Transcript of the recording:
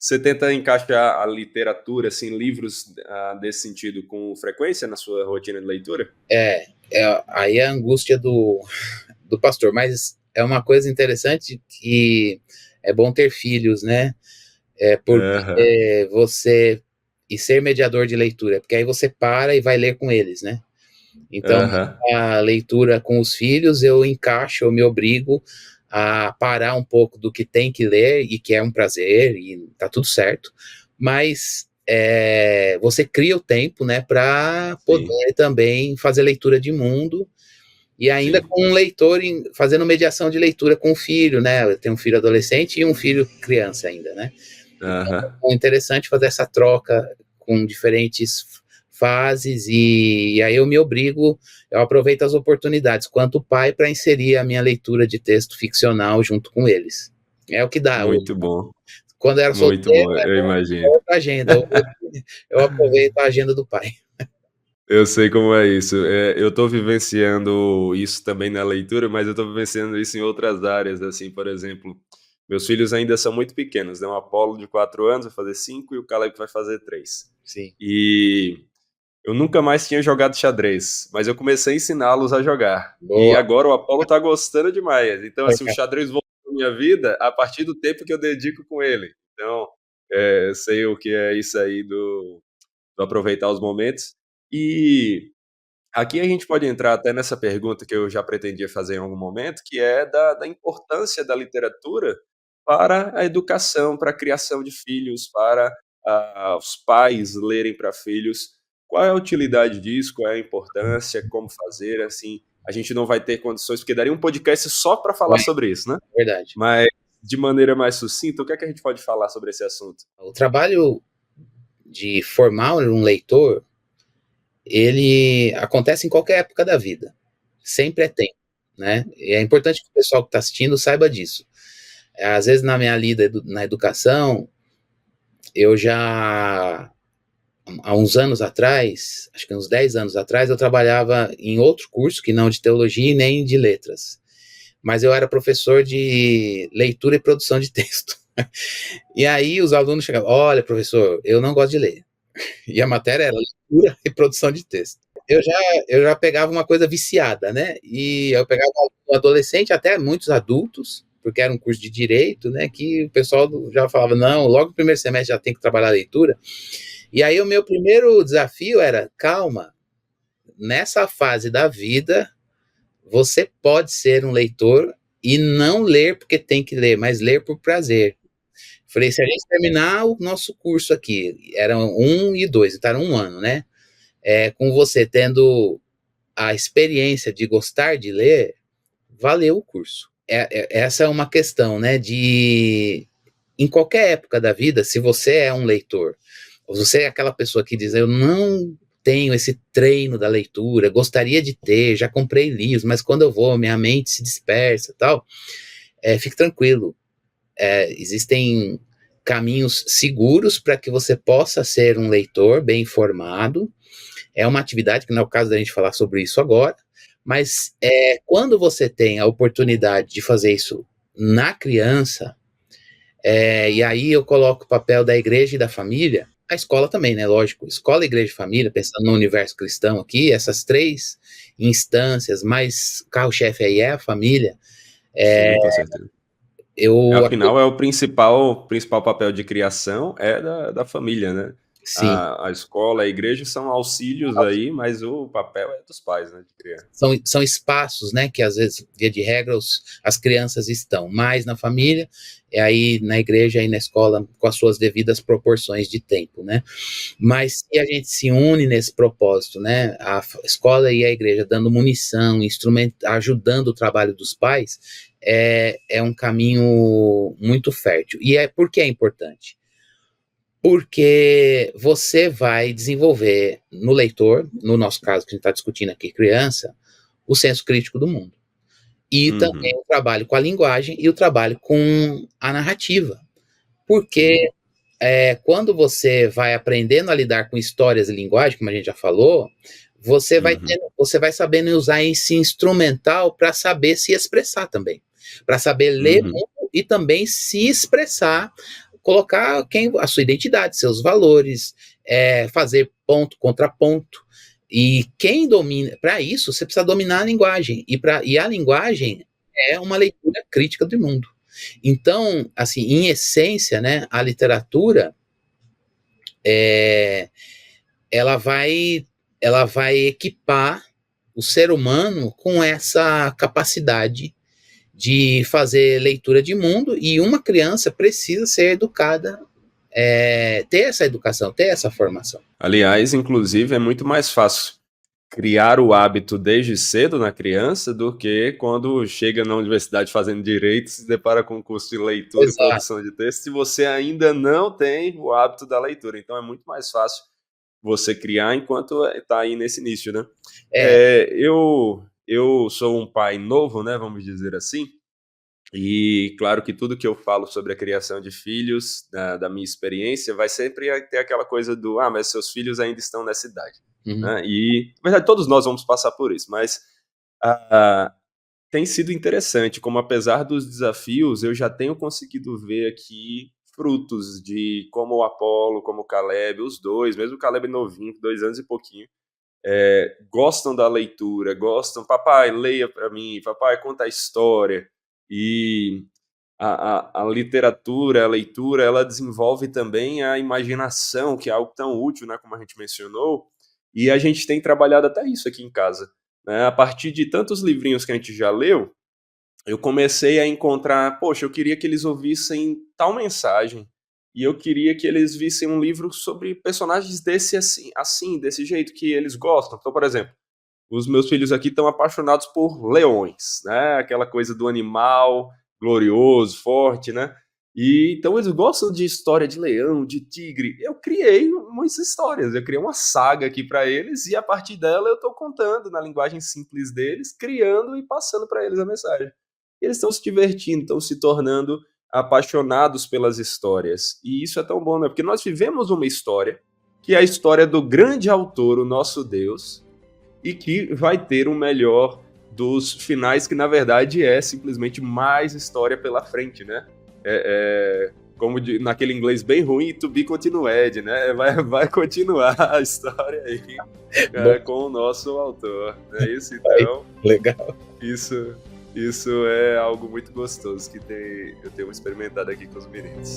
Você tenta encaixar a literatura, assim, livros desse sentido com frequência na sua rotina de leitura? Aí é a angústia do pastor, mas é uma coisa interessante que é bom ter filhos, né? Aham, Porque você e ser mediador de leitura, porque aí você para e vai ler com eles, né? Então, aham. a leitura com os filhos, eu encaixo, eu me obrigo a parar um pouco do que tem que ler e que é um prazer e tá tudo certo, mas você cria o tempo, né, para Sim, poder também fazer leitura de mundo e ainda sim. com um leitor fazendo mediação de leitura com o filho, né? Eu tenho um filho adolescente e um filho criança ainda, né? Então, Aham. é interessante fazer essa troca com diferentes fases e aí eu aproveito as oportunidades quanto pai para inserir a minha leitura de texto ficcional junto com eles. É o que dá. Muito bom, Quando eu era muito solteiro, bom, eu imagino. outra agenda. Eu aproveito a agenda do pai. Eu sei como é isso. Eu tô vivenciando isso também na leitura, mas eu tô vivenciando isso em outras áreas, assim, por exemplo, meus filhos ainda são muito pequenos, né, o Apollo de 4 anos vai fazer 5 e o Caleb vai fazer 3. Sim. E eu nunca mais tinha jogado xadrez, mas eu comecei a ensiná-los a jogar. E Boa. agora o Apollo tá gostando demais. Então, assim, o xadrez voltou na minha vida a partir do tempo que eu dedico com ele. Então, eu sei o que é isso aí do aproveitar os momentos. E aqui a gente pode entrar até nessa pergunta que eu já pretendia fazer em algum momento, que é da importância da literatura para a educação, para a criação de filhos, para os pais lerem para filhos. Qual é a utilidade disso? Qual é a importância? Como fazer? Assim, a gente não vai ter condições, porque daria um podcast só para falar É sobre isso, né? verdade. Mas de maneira mais sucinta, o que é que a gente pode falar sobre esse assunto? O trabalho de formar um leitor, ele acontece em qualquer época da vida. Sempre é tempo, né? E é importante que o pessoal que está assistindo saiba disso. Às vezes, na minha lida na educação, eu já, há uns anos atrás, acho que uns 10 anos atrás, eu trabalhava em outro curso, que não de teologia e nem de letras. Mas eu era professor de leitura e produção de texto. E aí os alunos chegavam, olha, professor, eu não gosto de ler. E a matéria era leitura e produção de texto. Eu já pegava uma coisa viciada, né? E eu pegava um adolescente, até muitos adultos, porque era um curso de direito, né? Que o pessoal já falava, não, logo no primeiro semestre já tem que trabalhar a leitura. E aí o meu primeiro desafio era, calma, nessa fase da vida, você pode ser um leitor e não ler porque tem que ler, mas ler por prazer. Falei, se a gente terminar o nosso curso aqui, eram 1 e 2, então era um ano, né? Com você tendo a experiência de gostar de ler, valeu o curso. Essa é uma questão, né? Em qualquer época da vida, se você é um leitor, ou você é aquela pessoa que diz, eu não tenho esse treino da leitura, gostaria de ter, já comprei livros, mas quando eu vou, minha mente se dispersa e tal, fique tranquilo. Existem caminhos seguros para que você possa ser um leitor bem informado. É uma atividade que não é o caso da gente falar sobre isso agora, mas quando você tem a oportunidade de fazer isso na criança, e aí eu coloco o papel da igreja e da família, a escola também, né? Lógico, escola, igreja e família, pensando no universo cristão aqui, essas três instâncias, mas carro-chefe aí é a família. É, Sim, com certeza. eu, Afinal, é o principal papel de criação é da família, né? sim, A escola, a igreja são auxílios aí, mas o papel é dos pais, né, de criar. são espaços, né, que às vezes, via de regra, as crianças estão mais na família, e aí na igreja e na escola com as suas devidas proporções de tempo, né? Mas se a gente se une nesse propósito, né, a escola e a igreja dando munição, instrumento, ajudando o trabalho dos pais, é um caminho muito fértil. E por que é importante? Porque você vai desenvolver no leitor, no nosso caso que a gente está discutindo aqui, criança, o senso crítico do mundo. E também Uhum, o trabalho com a linguagem e o trabalho com a narrativa. Porque sim. quando você vai aprendendo a lidar com histórias e linguagem, como a gente já falou, Uhum, você vai sabendo usar esse instrumental para saber se expressar também. Para saber ler uhum. muito e também se expressar colocar a sua identidade, seus valores, fazer ponto, contraponto. E quem domina, para isso, você precisa dominar a linguagem. E a linguagem é uma leitura crítica do mundo. Então, assim, em essência, né, a literatura ela vai equipar o ser humano com essa capacidade de fazer leitura de mundo, e uma criança precisa ser educada, ter essa educação, ter essa formação. Aliás, inclusive, é muito mais fácil criar o hábito desde cedo na criança do que quando chega na universidade fazendo direito, se depara com um curso de leitura e produção de texto, se você ainda não tem o hábito da leitura. Então é muito mais fácil você criar enquanto está aí nesse início, né? Eu sou um pai novo, né, vamos dizer assim, e claro que tudo que eu falo sobre a criação de filhos, da minha experiência, vai sempre ter aquela coisa do, mas seus filhos ainda estão nessa idade. Né? E, na verdade, todos nós vamos passar por isso, mas tem sido interessante, como apesar dos desafios, eu já tenho conseguido ver aqui frutos de como o Apolo, como o Caleb, os dois, mesmo o Caleb novinho, 2 anos e pouquinho, gostam da leitura, gostam, papai, leia para mim, papai, conta a história. E a literatura, a leitura, ela desenvolve também a imaginação, que é algo tão útil, né, como a gente mencionou, e a gente tem trabalhado até isso aqui em casa. Né? A partir de tantos livrinhos que a gente já leu, eu comecei a encontrar, poxa, eu queria que eles ouvissem tal mensagem, e eu queria que eles vissem um livro sobre personagens desse jeito que eles gostam. Então, por exemplo, os meus filhos aqui estão apaixonados por leões, né? Aquela coisa do animal glorioso, forte, né? E então eles gostam de história de leão, de tigre. Eu criei muitas histórias, eu criei uma saga aqui para eles e a partir dela eu estou contando na linguagem simples deles, criando e passando para eles a mensagem. Eles estão se divertindo, estão se tornando apaixonados pelas histórias. E isso é tão bom, né? Porque nós vivemos uma história que é a história do grande autor, o nosso Deus, e que vai ter um melhor dos finais, que na verdade é simplesmente mais história pela frente, né? Como naquele inglês bem ruim, to be continued, né? Vai continuar a história aí com o nosso autor, não é isso? Então, legal. Isso é algo muito gostoso que eu tenho experimentado aqui com os meninos.